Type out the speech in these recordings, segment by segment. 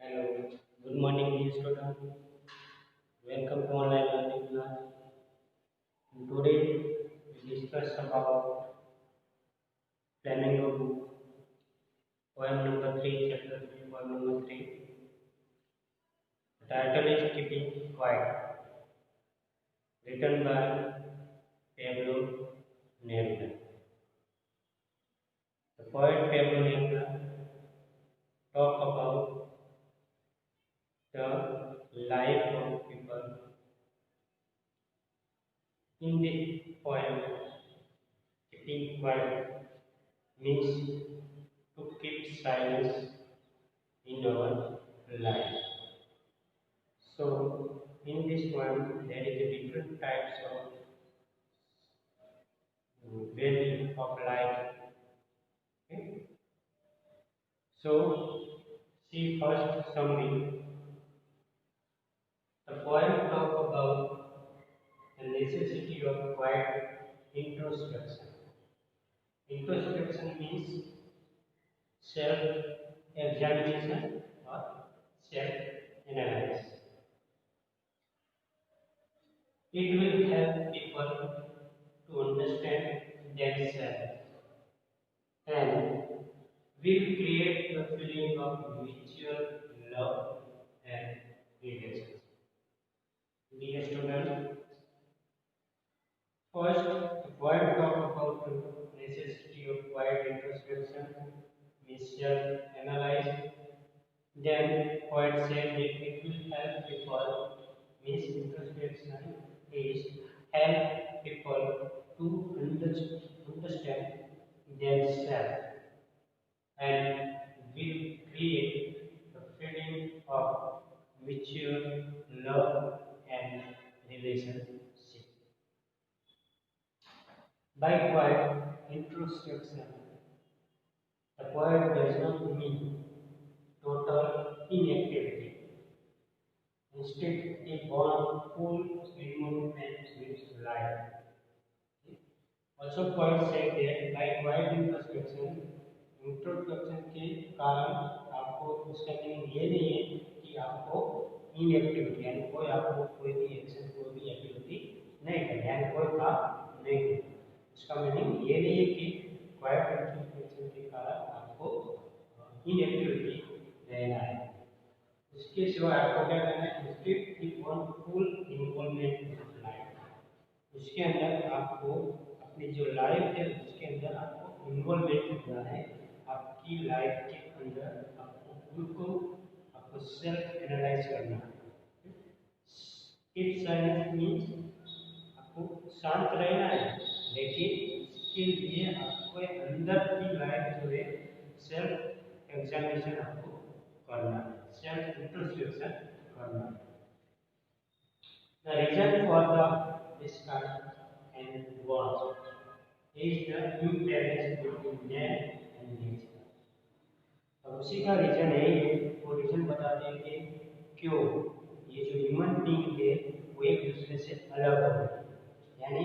Hello, good morning, dear student. Welcome to online learning class. And today we discuss about Flamingo book, poem number 3, chapter 3, poem number 3. The title is Keeping Quiet, written by Pablo Neruda. The poet Pablo Neruda talk about the life of people. In this poem, keeping quiet means to keep silence in our life. So, in this poem, there is a different types of value of life. Okay? So, see first summary. The poem talk about the necessity of quiet introspection. Introspection means self-examination or self-analysis. It will help people to understand themselves and will create a feeling of mutual love and relationship. Dear student, first, the poet talk about the necessity of quiet introspection, means self-analyze. Then poet said that it will help people, means introspection is help people to understand themselves and will create a feeling of mutual love and relationship. By quiet introspection, the poet does not mean total inactivity. Instead, they want full involvement with life. Also, poet said that by quiet introduction के कारण आपको उसका meaning ये नहीं है कि आपको inactivity यानी कोई आपको कोई भी एक्शन कोई भी एक्टिविटी नहीं करनी यानी कोई काम नहीं करना उसका मीनिंग ये नहीं है कि क्वाइट इंट्रोस्पेक्शन के कारण आपको इनएक्टिविटी रहना है उसके सिवा आपको क्या करना है इंस्टेड की one full involvement in life उसके अंदर आपको अपनी जो लाइफ है उसके अंदर आपको इन्वॉल्वमेंट होना है आपकी लाइफ के अंदर आपको बिल्कुल आपको सेल्फ एनालाइज करना है इट साइलेंस मीन्स आपको शांत रहना है लेकिन इसके लिए आपको अंदर की लाइफ जो है सेल्फ एग्जामिनेशन आपको करना है सेल्फ इंट्रोस्पेक्शन करना है The reason for the discussion and was is the imbalance between man and nature. अब उसी का रीजन है वो रीजन बताते हैं कि क्यों ये जो ह्यूमन बीइंग है वो एक दूसरे से अलग हो गए यानी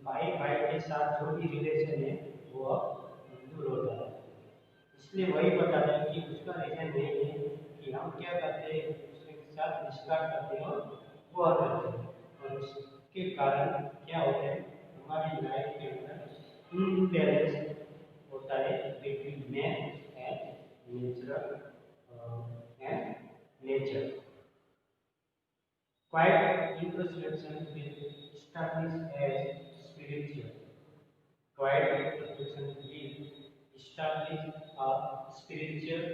भाई भाई के साथ जो भी रिलेशन है वो अब दूर होता है इसलिए वही बताता है कि उसका रीजन नहीं है कि हम क्या करते हैं दूसरे के साथ डिस्कस करते हैं वो करते हैं और उसके कारण क्या होता है हमारी लाइफ के अंदर इम्बैलेंस होता है between man and nature quiet introspection will establish as spiritual quiet introspection will establish a spiritual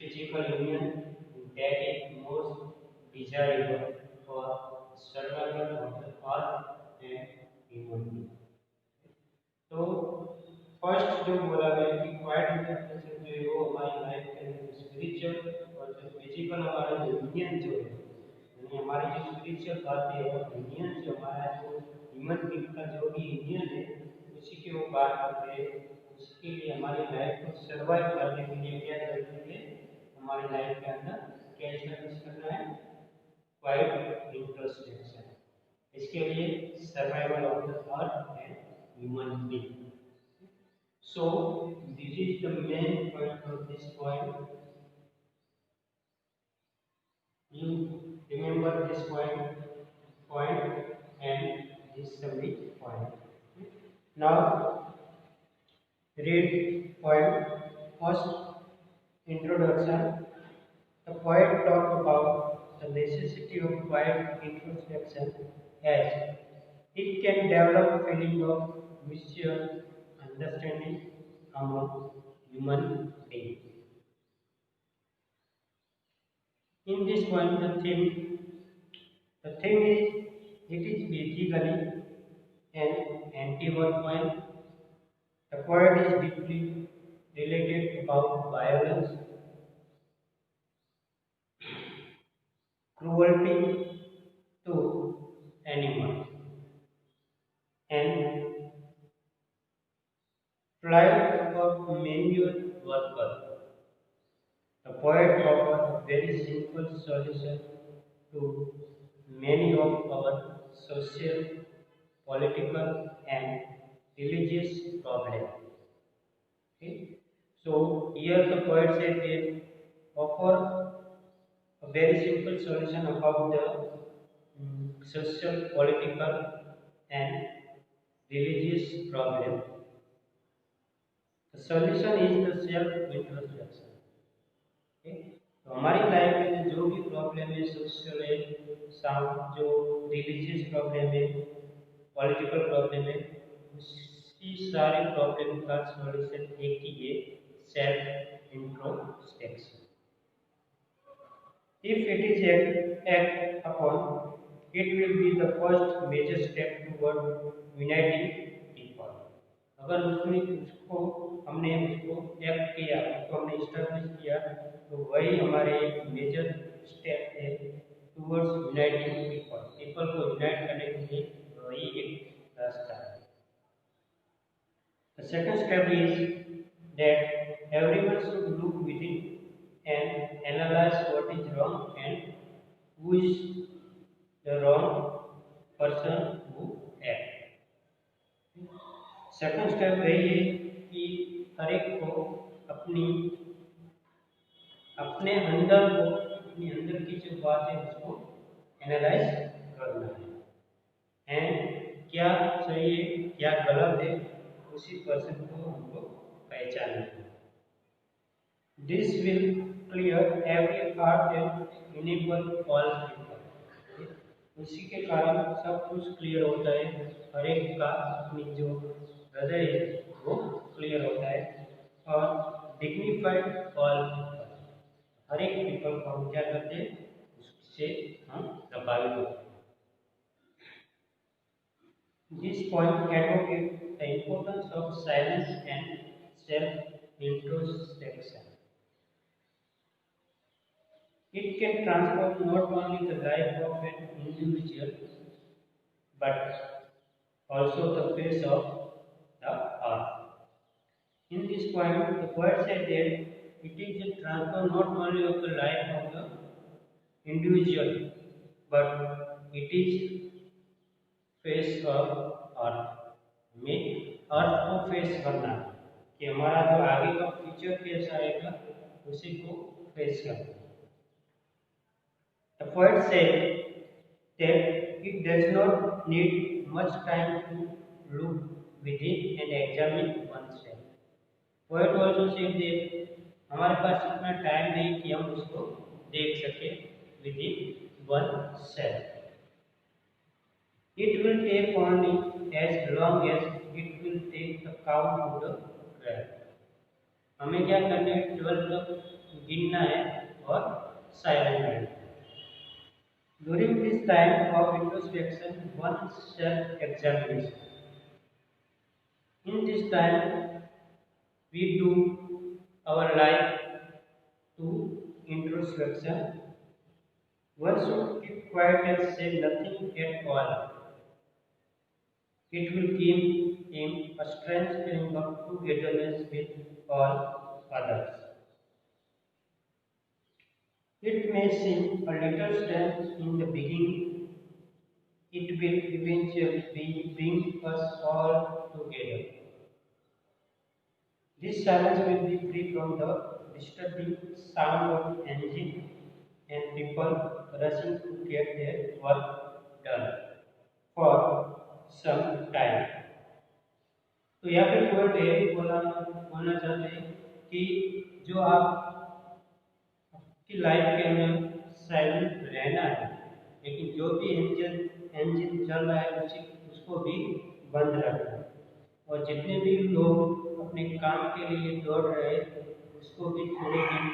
physical union that is most desirable for survival of the earth and human being. तो first जो बोला गया कि quite interpretation जो है वो हमारी life के अंदर स्पिरिचुअल और जो फिजिकल हमारा जो यूनियन जो है यानी हमारी जो स्पिरिचुअल बात है और यूनियन जो हमारा जो ह्यूमन बीइंग का जो भी यूनियन है उसी की वो बात करते हैं उसके लिए हमारी लाइफ को सर्वाइव करने के लिए क्या जरूरी है हमारी लाइफ के अंदर क्या एस्टैब्लिश करना है क्वाइट इंट्रोस्पेक्शन इसके लिए survival of the earth and human being So this is the main point of this poem. You remember this point, and this summary point. Now read poem. First introduction. The poet talked about the necessity of quiet introspection as it can develop feeling of mutual understanding among human beings. In this point, the thing is, it is basically an anti-war point. The poet is deeply related about violence, cruelty to animals, and flight of manual workers. The poet offers a very simple solution to many of our social, political, and religious problems. Okay? So here the poet said they offer a very simple solution about the social, political, and religious problem. The solution is the self introspection. तो हमारी life में जो भी problem है social है जो religious problem है political problem है उसी सारे प्रॉब्लम का सॉल्यूशन एक ही है self introspection if it is act upon it will be the first major step toward uniting people अगर उसको हमने उसको एक्ट किया उसको हमने इस्टेब्लिश किया तो वही हमारे एक मेजर स्टेप है टुवर्ड्स यूनाइटिंग पीपल पीपल को यूनाइट करने के लिए वही एक रास्ता है The second step is that everyone should look within and analyze what is wrong and who is the wrong person who act. Second step यही है कि हर एक को अपनी अपने अंदर को अपनी अंदर की जो बात है उसको एनालाइज करना है एंड क्या सही है क्या गलत है उसी पर्सन को हमको पहचानना है this will clear every part and enable all people उसी के कारण सब कुछ क्लियर होता है हर एक का अपनी जो हृदय है वो क्लियर होता है और डिग्निफाइड ऑल पीपल हर एक पीपल को हम क्या करते हैं उससे हम प्रभावित होते हैं This point advocates the importance of silence and self-introspection. It can transform not only the life of an individual but also the face of the earth. In this point, the poet said that it is a transform not only of the life of the individual but it is face of earth में अर्थ को face करना कि हमारा जो आगे का future कैसा आएगा उसी को फेस करना The poet said that it does not need much time to look within and examine oneself. Poet also said that हमारे पास इतना टाइम नहीं कि हम उसको देख सके within oneself. It will take only as long as it will take the cow to the grave. हमें क्या करना है 12 तक गिनना है और साइलेंट रहना है During this time of introspection, one self-examination. In this time, we do our life to introspection. One should keep quiet and say nothing at all. It will give him a strange feeling of togetherness with all others. It may seem a little strange in the beginning, it will eventually bring us all together. This silence will be free from the disturbing sound of engine and people rushing to get their work done for some time. तो यहाँ पे court है बोलना चाहते हैं कि जो आप की लाइफ के अंदर साइलेंट रहना है, लेकिन जो भी इंजन चल रहा है उसको भी बंद रखना है। और जितने भी लोग अपने काम के लिए दौड़ रहे हैं उसको भी थोड़े दिन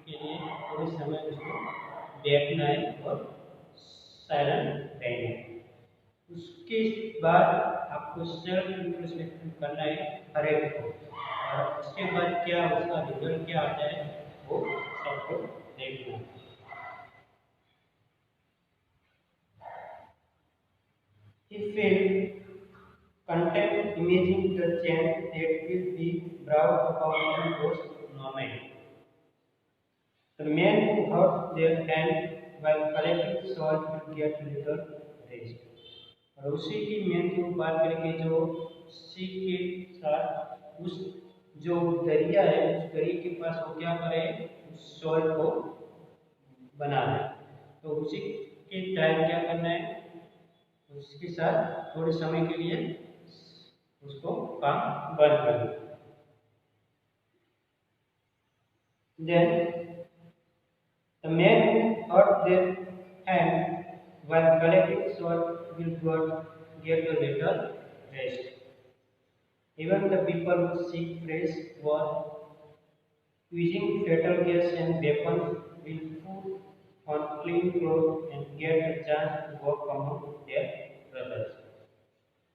के लिए थोड़े समय उसको बैठना है और साइलेंट रहना है। उसके बाद आपको सेल्फ इंट्रोस्पेक्शन करना है हर एक को, और उसके बाद क्या उसका रिजल्ट क्या आता है वो सबको देखना है। If we content imaging the chant that will be brought about in those moments. The men who hurt their hand while collecting salt will get little rest. और उसी की मेन की बात करेंगे जो सीख के साथ उस जो दरिया है उस दरिया के पास वो क्या करे उस सॉल्ट को बना दे। तो उसी के टाइम क्या करना है उसके साथ थोड़े समय के लिए उसको काम बंद कर दो। Then the man who hurt their hand while collecting salt will get a little rest. Even the people who seek fresh war using fatal gas and weapons will put on clean clothes and get a chance to walk among their brothers.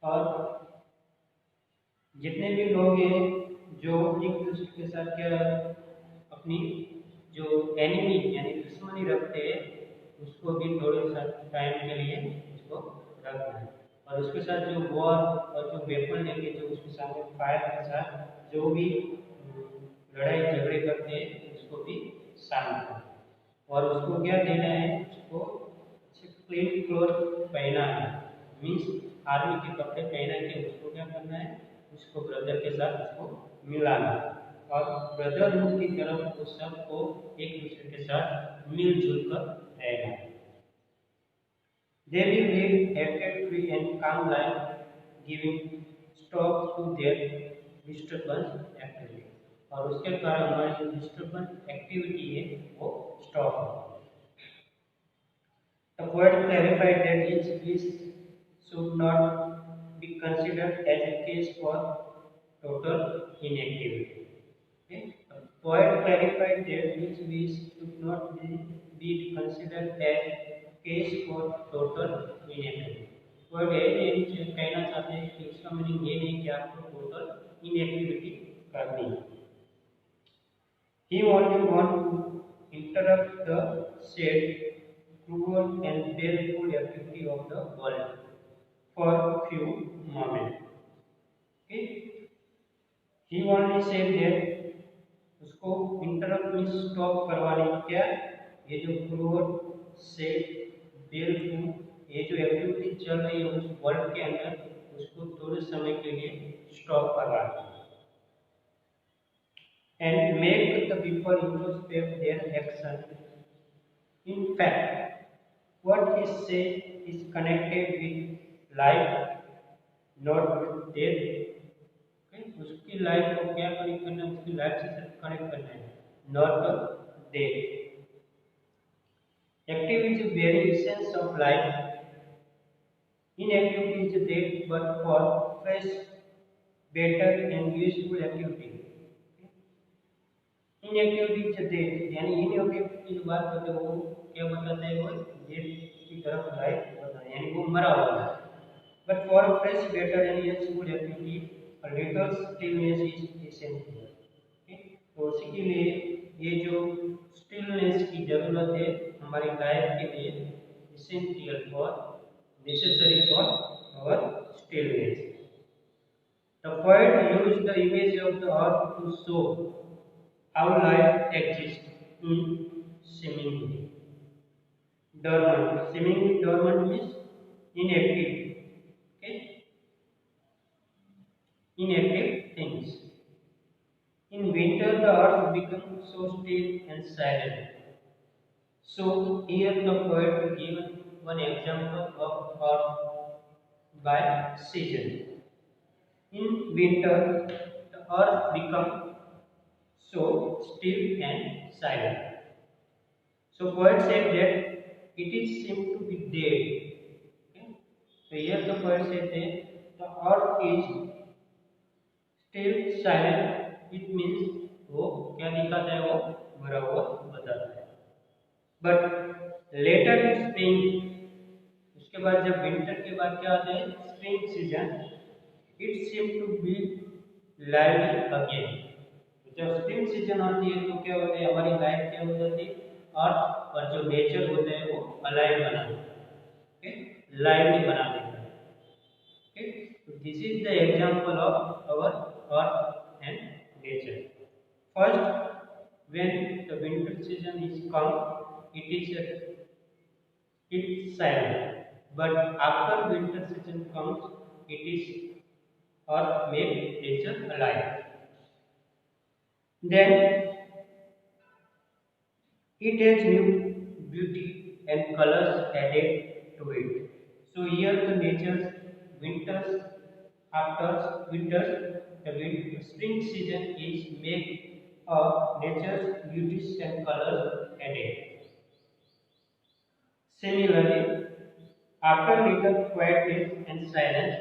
और जितने भी लोग हैं जो एक दूसरे के साथ क्या अपनी जो एनिमी यानी दुश्मनी रखते हैं उसको भी थोड़े सा टाइम के लिए उसको रखना है, और उसके साथ जो वॉर और जो वेपन लेके जो उसके सामने फायर के साथ जो भी लड़ाई झगड़े करते हैं उसको भी शामिल करना है। और उसको क्या देना है उसको क्लीन क्लोथ पहना है, मीन्स आर्मी के कपड़े पहना के उसको क्या करना है उसको ब्रदर के साथ उसको मिलाना है, और ब्रदरहुड की तरफ वो सबको एक दूसरे के साथ मिलजुल कर रहना है। They will live hatred-free and calm life, giving stop to their disturbance activity. और उसके कारण हमारी जो डिस्टर्बेंस एक्टिविटी है वो स्टॉप हो। The poet clarified that each wish should not be considered as a case for total inactivity. Okay? The poet clarified that each wish should not be considered as a case for total inactivity. Poet ये कहना चाहते हैं कि उसका meaning ये नहीं कि आपको टोटल इनएक्टिविटी करनी है। He only want to interrupt the sad, cruel and baleful activity of the world for a few moments. Okay? He only said that उसको इंटरप्ट में स्टॉप करवाने क्या ये जो क्रूर से बेलफुल ये जो एक्टिविटी चल रही है उस वर्ल्ड के अंदर उसको थोड़े समय के लिए स्टॉप करवाना and make the people introspect their action. In fact, what he said is connected with life, not with death. Okay? उसकी लाइफ को क्या कनेक्ट करना है उसकी लाइफ से कनेक्ट करना है, not death. Activity is the very essence of life. Inactivity is death, but for fresh, better and useful activity. Inactivity is death, यानी इनएक्टिविटी की बात करते हो क्या बताता है वो डेथ की तरफ लाइफ बताता है, यानी वो मरा हुआ है। But for fresh better and useful activity a little stillness is essential. तो उसी के लिए ये जो स्टिलनेस की जरूरत है हमारी लाइफ के लिए essential for necessary for our stillness. The poet used the image of the earth to show how life exists in seemingly dormant. Seemingly dormant means inactive. Okay? Inactive things. In winter, the earth becomes so still and silent. So here the poet given one example of earth by season. In winter the earth becomes so still and silent. So poet said that it is seemed to be dead. Okay? So here the poet said that the earth is still silent. It means वो क्या दिखाता है, वो मरा हुआ बताता है. But later in spring, उसके बाद जब विंटर के बाद क्या आता है, spring season, it seem to be lively again. जब स्प्रिंग सीजन आती है तो क्या होता है, हमारी लाइफ क्या हो जाती है, अर्थ और जो नेचर होता है वो अलाइव बना देता है. ओके, लाइवली बना देता है. Okay, so this is the example of our earth and nature. First, when the winter season is come, it's silent. But after winter season comes, it is earth make nature alive. Then it has new beauty and colors added to it. So here the nature's winters, after winters, the spring season is make nature's beauties and colors added. Similarly, after little quietness and silence,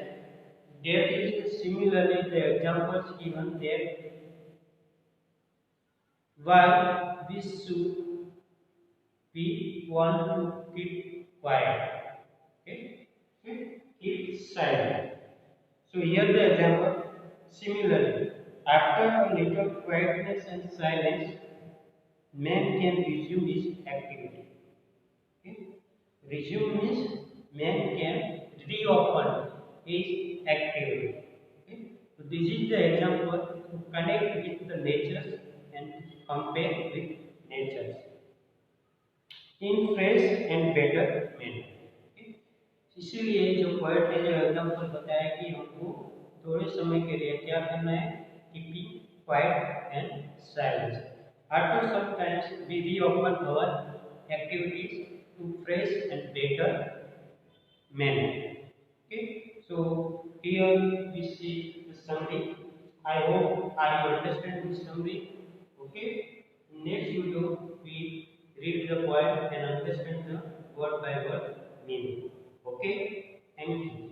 there is similarly the examples given there why we should we want to keep quiet. Okay? Keep silent. So here the example. Similarly, after a little quietness and silence, man can resume his activity. Okay? Resume means man can reopen his activity. Okay? So this is the example to connect with the nature and compare with nature in fresh and better manner. Okay? इसीलिए जो poet ने जो example बताया कि हमको थोड़े समय के लिए क्या करना है, keeping quiet and silence. After some times we reopen our activities to fresh and better manner. Okay, so here we see the summary. I hope I understand this summary. Okay, next video we read the poem and understand the word by word meaning. Okay, thank you.